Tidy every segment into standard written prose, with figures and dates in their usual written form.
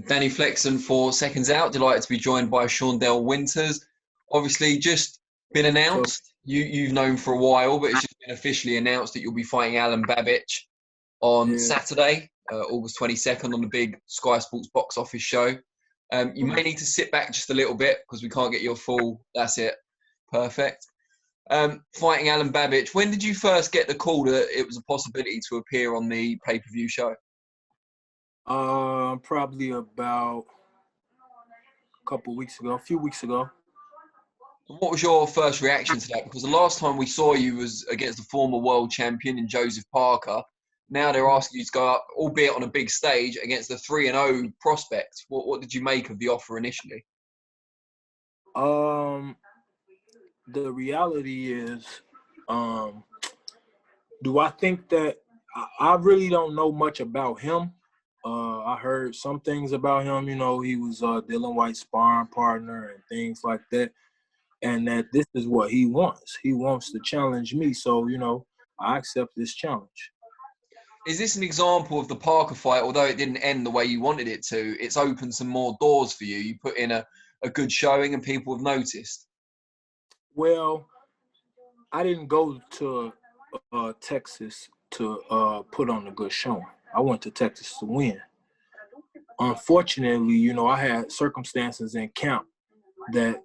Danny Flexen for Seconds Out. Delighted to be joined by Shawndell Winters. Obviously, just been So, announced. You've known for a while, but it's just been officially announced that you'll be fighting Alen Babic on yeah, Saturday, August 22nd, on the big Sky Sports box office show. You may need to sit back just a little bit because we can't get your full. That's it. Perfect. Fighting Alen Babic. When did you first get the call that it was a possibility to appear on the pay-per-view show? probably about a few weeks ago. What was your first reaction to that? Because the last time we saw you was against the former world champion in Joseph Parker. Now they're asking you to go up, albeit on a big stage, against the 3-0 prospect. What did you make of the offer initially? Um, the reality is, do I think that I really don't know much about him. I heard some things about him. You know, he was Dillian Whyte's sparring partner and things like that. And that this is what he wants. He wants to challenge me. So, I accept this challenge. Is this an example of the Parker fight, although it didn't end the way you wanted it to, it's opened some more doors for you? You put in a good showing and people have noticed. Well, I didn't go to Texas to put on a good showing. I went to Texas to win. Unfortunately, I had circumstances in camp that,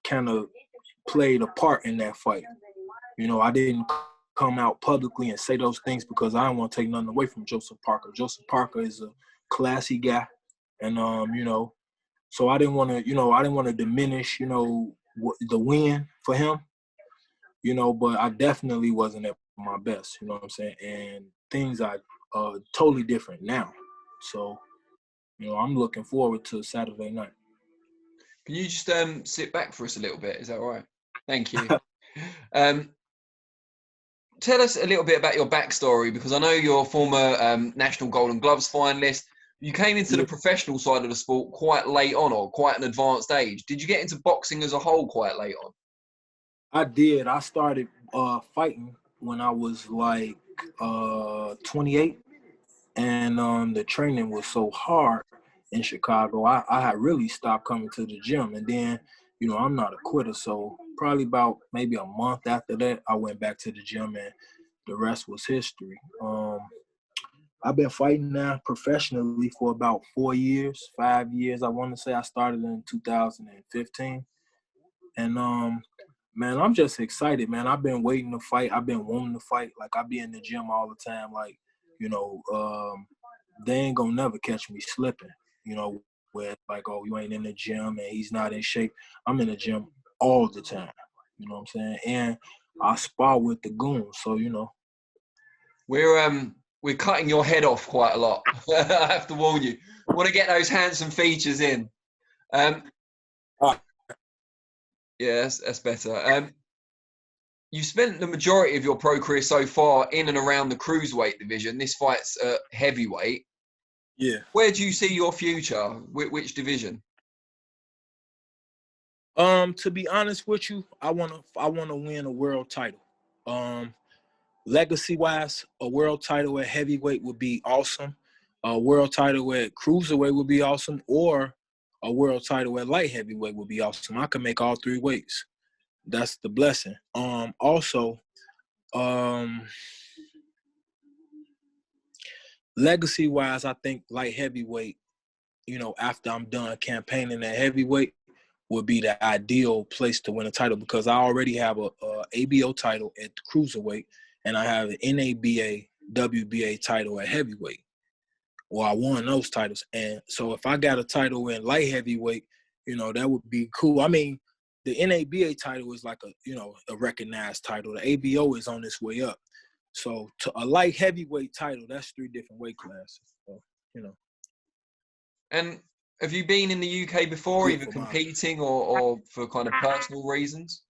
kind of played a part in that fight. I didn't come out publicly and say those things because I don't want to take nothing away from Joseph Parker. Joseph Parker is a classy guy. And, so I didn't want to diminish, the win for him, but I definitely wasn't at my best, you know what I'm saying? And things are totally different now. So, I'm looking forward to Saturday night. Can you just sit back for us a little bit? Is that all right? Thank you. Um, Tell us a little bit about your backstory, because I know you're a former National Golden Gloves finalist. You came into the Yeah, professional side of the sport quite late on, or quite an advanced age. Did you get into boxing as a whole quite late on? I did. I started fighting when I was like 28, and the training was so hard in Chicago. I had really stopped coming to the gym, and then I'm not a quitter, so probably about maybe a month after that, I went back to the gym, and the rest was history. I've been fighting now professionally for about 4 years, 5 years. I want to say I started in 2015, and man, I'm just excited, man. I've been waiting to fight. I've been wanting to fight. Like, I be in the gym all the time. Like, they ain't gonna never catch me slipping, where like, oh, you ain't in the gym and he's not in shape. I'm in the gym all the time. You know what I'm saying? And I spar with the goons, so We're cutting your head off quite a lot. I have to warn you. Want to get those handsome features in. Um, uh, yeah, that's better. You spent the majority of your pro career so far in and around the cruiserweight division. This fight's heavyweight. yeah. Where do you see your future? Which division? To be honest with you, I wanna win a world title. Legacy wise, a world title at heavyweight would be awesome. A world title at cruiserweight would be awesome, or a world title at light heavyweight would be awesome. I can make all three weights. That's the blessing. Also, legacy wise, I think light heavyweight, after I'm done campaigning at heavyweight, would be the ideal place to win a title, because I already have a ABO title at cruiserweight, and I have an NABA, WBA title at heavyweight. Well, I won those titles. And so if I got a title in light heavyweight, that would be cool. I mean, the NABA title is like a recognized title. The ABO is on its way up. So to a light heavyweight title, that's 3 different weight classes. So. And have you been in the UK before, either Beautiful mind. competing or for kind of personal reasons?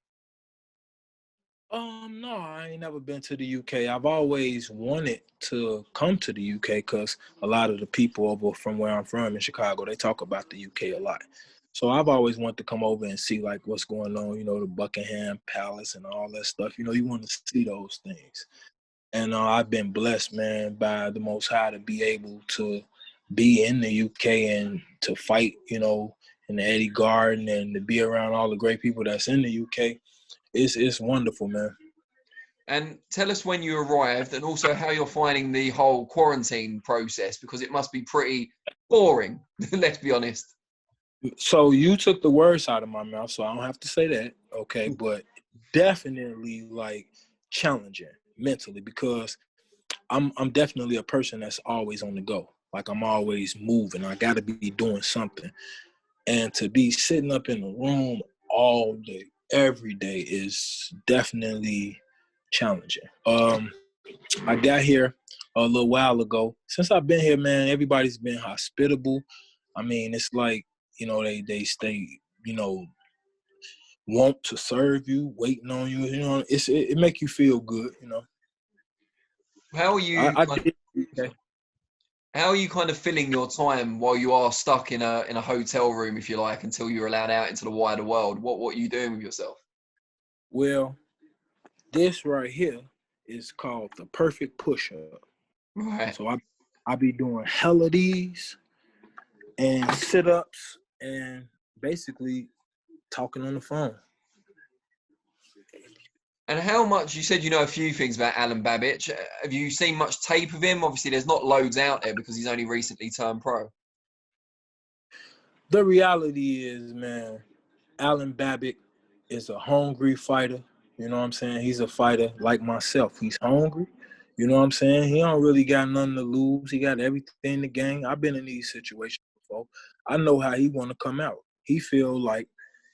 No, I ain't never been to the UK. I've always wanted to come to the UK because a lot of the people over from where I'm from in Chicago, they talk about the UK a lot. So I've always wanted to come over and see like what's going on, the Buckingham Palace and all that stuff. You want to see those things. And I've been blessed, man, by the Most High to be able to be in the UK and to fight, you know, in the Eddie Garden and to be around all the great people that's in the UK. It's wonderful, man. And tell us when you arrived and also how you're finding the whole quarantine process, because it must be pretty boring, let's be honest. So you took the words out of my mouth, so I don't have to say that, okay? But definitely like challenging mentally because I'm definitely a person that's always on the go. Like I'm always moving. I got to be doing something. And to be sitting up in the room all day, every day is definitely challenging. I got here a little while ago. Since I've been here, man, everybody's been hospitable. I mean, it's like, you know, they stay, you know, want to serve you, waiting on you. You know, it make you feel good. You know, How are you I kind did. of, Okay. how are you kind of filling your time while you are stuck in a hotel room, if you like, until you're allowed out into the wider world? What are you doing with yourself? Well, this right here is called the perfect push-up. Right. So I be doing hella these and sit-ups and basically talking on the phone. And how much, you said you know a few things about Alen Babic. Have you seen much tape of him? Obviously, there's not loads out there because he's only recently turned pro. The reality is, man, Alen Babic is a hungry fighter. You know what I'm saying? He's a fighter like myself. He's hungry. You know what I'm saying? He don't really got nothing to lose. He got everything to gain. I've been in these situations before. I know how he want to come out. He feel like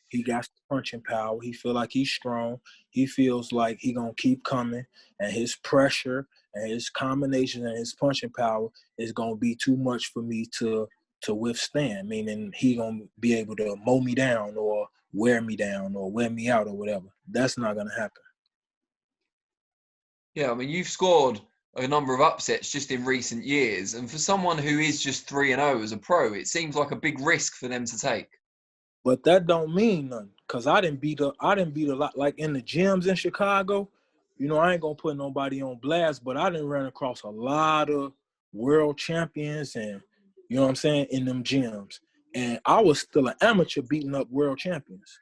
he got punching power. He feel like he's strong. He feels like he gonna keep coming, and his pressure and his combination and his punching power is gonna be too much for me to withstand. Meaning he gonna be able to mow me down or wear me down or wear me out or whatever. That's not gonna happen. Yeah, I mean, you've scored a number of upsets just in recent years, and for someone who is just 3-0 as a pro, it seems like a big risk for them to take. But that don't mean nothing. Cause I didn't beat a lot like in the gyms in Chicago. You know, I ain't gonna put nobody on blast, but I didn't run across a lot of world champions and you know what I'm saying, in them gyms. And I was still an amateur beating up world champions.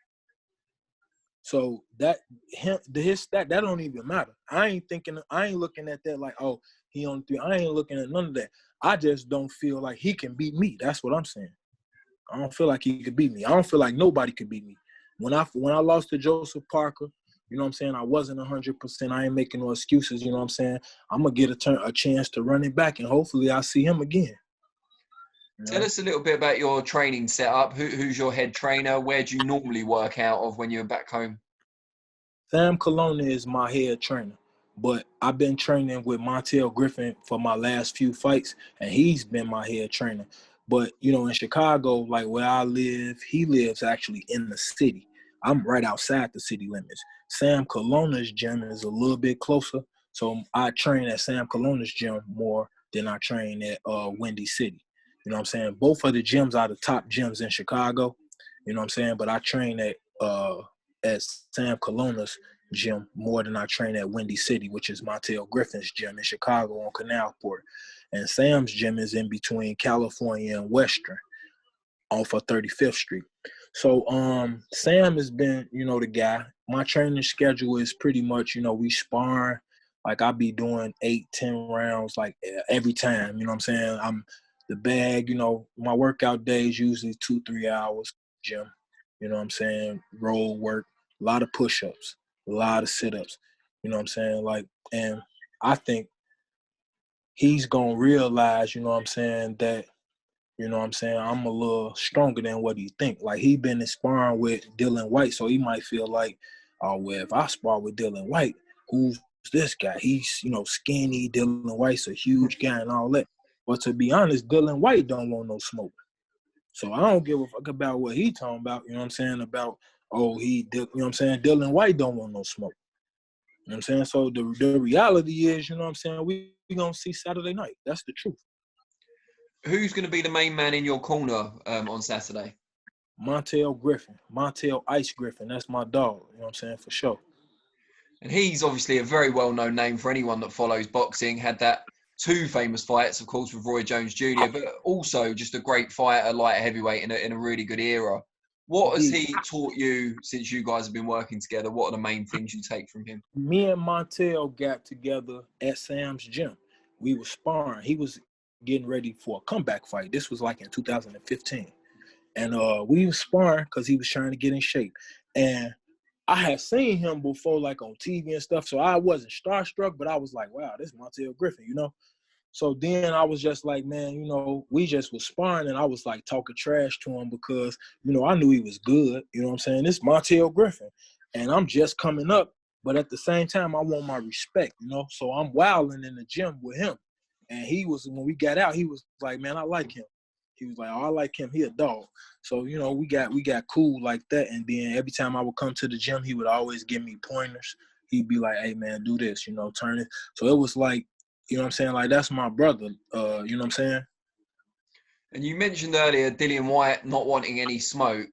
So that don't even matter. I ain't looking at that like, oh, he on 3. I ain't looking at none of that. I just don't feel like he can beat me. That's what I'm saying. I don't feel like he could beat me. I don't feel like nobody could beat me. When I lost to Joseph Parker, you know what I'm saying, I wasn't 100%. I ain't making no excuses, you know what I'm saying? I'm going to get a chance to run it back, and hopefully I'll see him again. You Tell know? us a little bit about your training setup. Who's your head trainer? Where do you normally work out of when you're back home? Sam Colonna is my head trainer, but I've been training with Montel Griffin for my last few fights, and he's been my head trainer. But, you know, in Chicago, like where I live, he lives actually in the city. I'm right outside the city limits. Sam Colonna's gym is a little bit closer, so I train at Sam Colonna's gym more than I train at Windy City. You know what I'm saying? Both of the gyms are the top gyms in Chicago, you know what I'm saying? But I train at Sam Colonna's gym more than I train at Windy City, which is Montel Griffin's gym in Chicago on Canalport. And Sam's gym is in between California and Western off of 35th Street. So Sam has been, you know, the guy. My training schedule is pretty much, you know, we sparring. Like I be doing 8-10 rounds like every time, you know what I'm saying? I'm the bag, you know, my workout days usually 2-3 hours gym. You know what I'm saying? Roll work, a lot of push-ups, a lot of sit-ups. You know what I'm saying? Like, and I think he's gonna realize, you know what I'm saying, that, you know what I'm saying, I'm a little stronger than what he think. Like he been sparring with Dillian Whyte, so he might feel like, oh well, if I spar with Dillian Whyte, who's this guy? He's, you know, skinny. Dillian Whyte's a huge guy and all that. But to be honest, Dillian Whyte don't want no smoke. So I don't give a fuck about what he talking about, you know what I'm saying, about, oh, you know what I'm saying, Dillian Whyte don't want no smoke. You know what I'm saying? So the reality is, you know what I'm saying, we going to see Saturday night. That's the truth. Who's going to be the main man in your corner on Saturday? Montel Ice Griffin. That's my dog, you know what I'm saying, for sure. And he's obviously a very well-known name for anyone that follows boxing. Had that two famous fights, of course, with Roy Jones Jr., but also just a great fighter, light heavyweight in a really good era. What has he taught you since you guys have been working together? What are the main things you take from him? Me and Montel got together at Sam's gym. We were sparring. He was getting ready for a comeback fight. This was like in 2015. And we was sparring because he was trying to get in shape. And I had seen him before, like on TV and stuff, so I wasn't starstruck, but I was like, wow, this is Montel Griffin, you know? So then I was just like, man, you know, we just was sparring, and I was like talking trash to him because, you know, I knew he was good. You know what I'm saying? This is Montel Griffin. And I'm just coming up, but at the same time, I want my respect, you know? So I'm wilding in the gym with him. And he was, when we got out, he was like, man, I like him. He was like, oh, I like him. He a dog. So, you know, we got cool like that. And then every time I would come to the gym, he would always give me pointers. He'd be like, hey, man, do this, you know, turn it. So it was like, you know what I'm saying? Like, that's my brother, you know what I'm saying? And you mentioned earlier Dillian Whyte not wanting any smoke.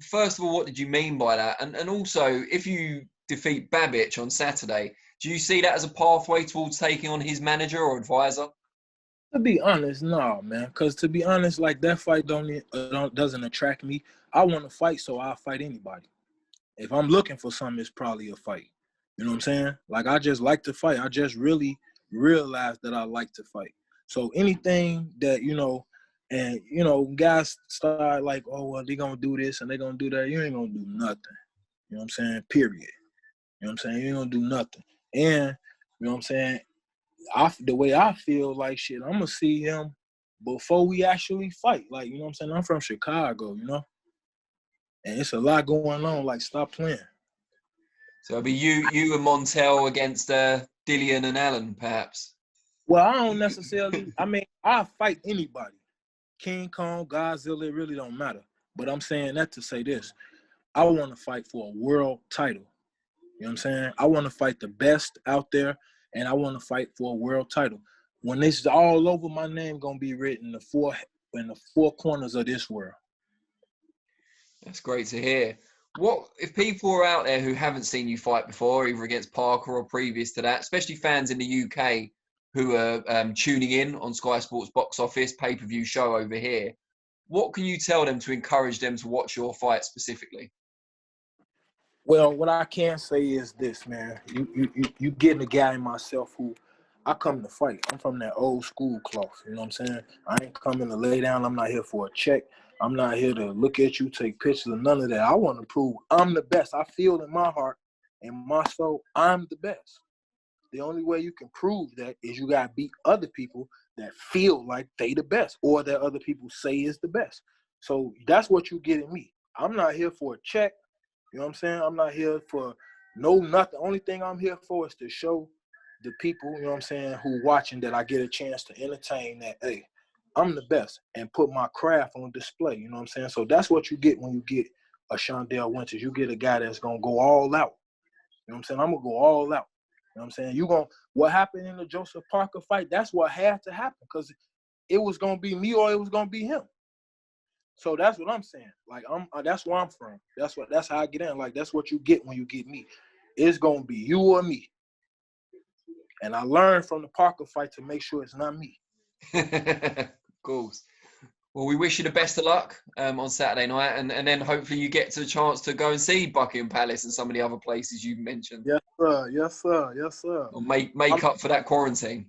First of all, what did you mean by that? And also, if you defeat Babbitt on Saturday, do you see that as a pathway towards taking on his manager or advisor? To be honest, no, man. Because to be honest, like, that fight doesn't attract me. I want to fight, so I'll fight anybody. If I'm looking for something, it's probably a fight. You know what I'm saying? Like, I just like to fight. I just really realized that I like to fight. So anything that, you know, and, you know, guys start like, oh, well, they're going to do this and they're going to do that. You ain't going to do nothing. You know what I'm saying? Period. You know what I'm saying? You ain't going to do nothing. And, you know what I'm saying? The way I feel like, shit, I'm going to see him before we actually fight. Like, you know what I'm saying? I'm from Chicago, you know? And it's a lot going on. Like, stop playing. So it'll be you and Montel against Dillian and Alen, perhaps? Well, I don't necessarily – I mean, I'll fight anybody. King Kong, Godzilla, it really don't matter. But I'm saying that to say this. I want to fight for a world title. You know what I'm saying? I want to fight the best out there, and I want to fight for a world title. When this is all over, my name going to be written in the four corners of this world. That's great to hear. What if people are out there who haven't seen you fight before, either against Parker or previous to that, especially fans in the UK who are tuning in on Sky Sports Box Office pay-per-view show over here? What can you tell them to encourage them to watch your fight specifically? Well, what I can say is this, man. You getting a guy in myself who I come to fight. I'm from that old school cloth. You know what I'm saying? I ain't coming to lay down. I'm not here for a check. I'm not here to look at you, take pictures, or none of that. I want to prove I'm the best. I feel in my heart and my soul, I'm the best. The only way you can prove that is you got to beat other people that feel like they the best or that other people say is the best. So that's what you get in me. I'm not here for a check. You know what I'm saying? I'm not here for nothing. Only thing I'm here for is to show the people, you know what I'm saying, who watching that I get a chance to entertain that, hey, I'm the best and put my craft on display. You know what I'm saying? So that's what you get when you get a Shawndell Winters. You get a guy that's going to go all out. You know what I'm saying? I'm going to go all out. You know what I'm saying? What happened in the Joseph Parker fight, that's what had to happen because it was going to be me or it was going to be him. So that's what I'm saying. Like, that's where I'm from. That's how I get in. Like, that's what you get when you get me. It's going to be you or me. And I learned from the Parker fight to make sure it's not me. Of course. Well, we wish you the best of luck on Saturday night, and then hopefully you get to the chance to go and see Buckingham Palace and some of the other places you mentioned. Yes, sir. Yes, sir. Yes, sir. Or make up for that quarantine.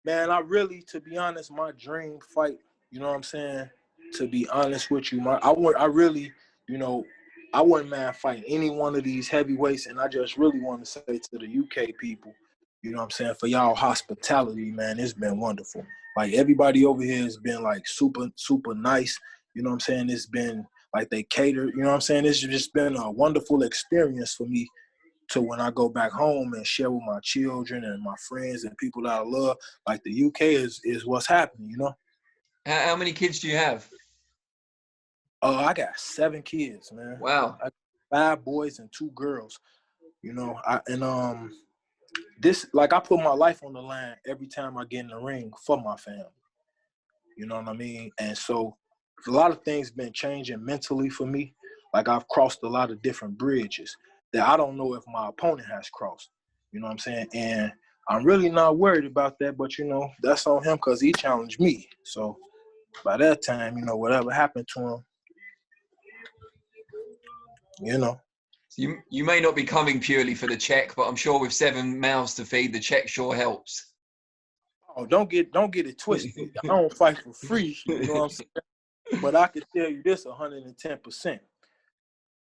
Man, to be honest, my dream fight, you know what I'm saying? To be honest with you, I really, you know, I wouldn't mind fighting any one of these heavyweights, and I just really want to say to the UK people, you know what I'm saying, for y'all hospitality, man, it's been wonderful. Like, everybody over here has been, like, super, super nice. You know what I'm saying? It's been, like, they cater. You know what I'm saying? It's just been a wonderful experience for me to when I go back home and share with my children and my friends and people that I love. Like, the UK is what's happening, you know? How many kids do you have? I got 7 kids, man. Wow. I got 5 boys and 2 girls. You know, I put my life on the line every time I get in the ring for my family. You know what I mean? And so a lot of things been changing mentally for me. Like, I've crossed a lot of different bridges that I don't know if my opponent has crossed. You know what I'm saying? And I'm really not worried about that, but, you know, that's on him because he challenged me. So by that time, you know, whatever happened to him, you know. You may not be coming purely for the check, but I'm sure with 7 mouths to feed, the check sure helps. Oh, don't get it twisted. I don't fight for free, you know what I'm saying? But I can tell you this 110%.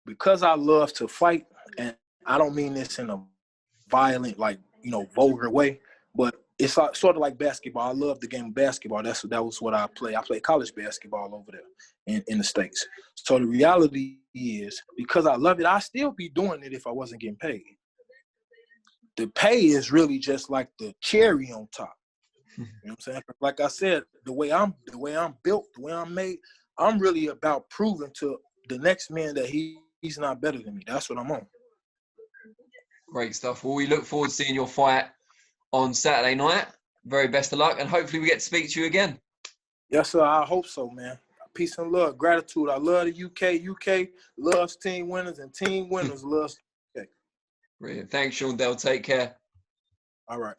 Because I love to fight, and I don't mean this in a violent, like, you know, vulgar way, but it's sort of like basketball. I love the game of basketball. That was what I play. I play college basketball over there in the States. So the reality is, because I love it, I'd still be doing it if I wasn't getting paid. The pay is really just like the cherry on top. You know what I'm saying? Like I said, the way I'm built, the way I'm made, I'm really about proving to the next man that he's not better than me. That's what I'm on. Great stuff. Well, we look forward to seeing your fight on Saturday night. Very best of luck, and hopefully we get to speak to you again. Yes, sir. I hope so, man. Peace and love. Gratitude. I love the UK. UK loves team winners, and team winners loves UK. Brilliant. Thanks, Shawndell. Take care. All right.